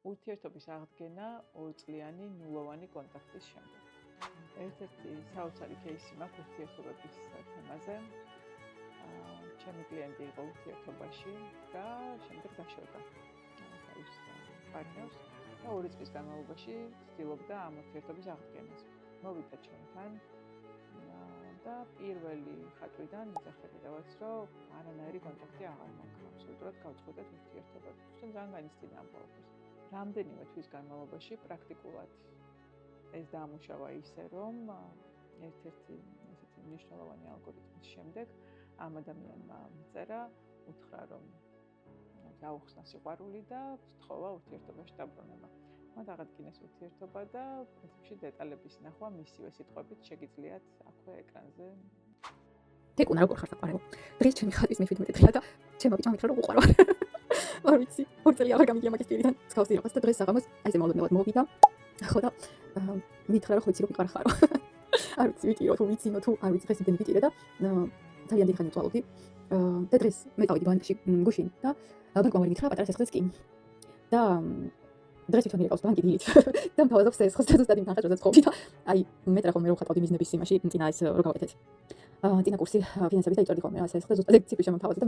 ურთიერთობის აღდგენა ორწლიანი ნულოვანი კონტაქტის შემდეგ. ერთ-ერთი საოცარი кейსი მაქვს ურთიერთობების თემაზე. ჩემი კლიენტი იყო ურთიერთობაში და შემდეგ დაშორდა თავის პარტნიორს და 2 წლის განმავლობაში ცდილობდა ამ ურთიერთობის აღდგენას. მოვიდა ჩვენთან და პირველი ხათვიდან მიზახებედავაც, რომ არანაირი კონტაქტი აღარ მაქვს. აბსოლუტურად გავწყვეტეთ ურთიერთობა. ჩვენ ძალიან განიცდიდა ამ ყოველთვის. რამდენიმე თვის განმავლობაში პრაქტიკულად ეს დაამუშავა ისე, რომ ერთ-ერთი ესეთი მნიშვნელოვანი ალგორითმის შემდეგ ამ ადამიანმა წერა, უთხრა, რომ დაუხსნა სიყვარული და სთხოვა ურთიერთობაში დაბრუნება. მათ აღადგინეს ურთიერთობა და პრინციპში დეტალების ნახვა მისივე სიტყვებით შეგიძლიათ აქვე ეკრანზე. თეკუნა როგორ ხარ საყარაო? დღეს ჩემი ხატვის მე-17 დღეა და ჩემო ბიჭმა მითხრა რომ უყარო. არ ვიცი, 2 წელი აღარ გამიგია მაგის პირიდან. სკავსი რაღაც და დღეს საღამოს აი ეს მოლოდნელად მოვიდა. ხო და მითხრა რომ ხო იცი რომ მიყარ ხარო. არ ვიცი ვიტირო თუ ვიცინო თუ არ ვიცი დღეს იმდენი ვიტირე და ძალიან დიდი ხანი ვწვალობდი. და დღეს მე წავედი ბანკში გუშინ და ბანკმა მithra პატარა სესხლიც კი. და დღეს თვითონ მიყავს ბანკი დილით. და მთავაზობს სესხლს და ზუსტად იმ თანხას როდესაც ყოფილი და აი მე ტრახო მე რო ხატავდი მიზნების სიმაში წინა ეს რო გავაკეთეთ. წინა კურსი ფინანსები და იწოდი ხოლმე სესხლს ზუსტად ეგ ციფრი შემოთავაზე და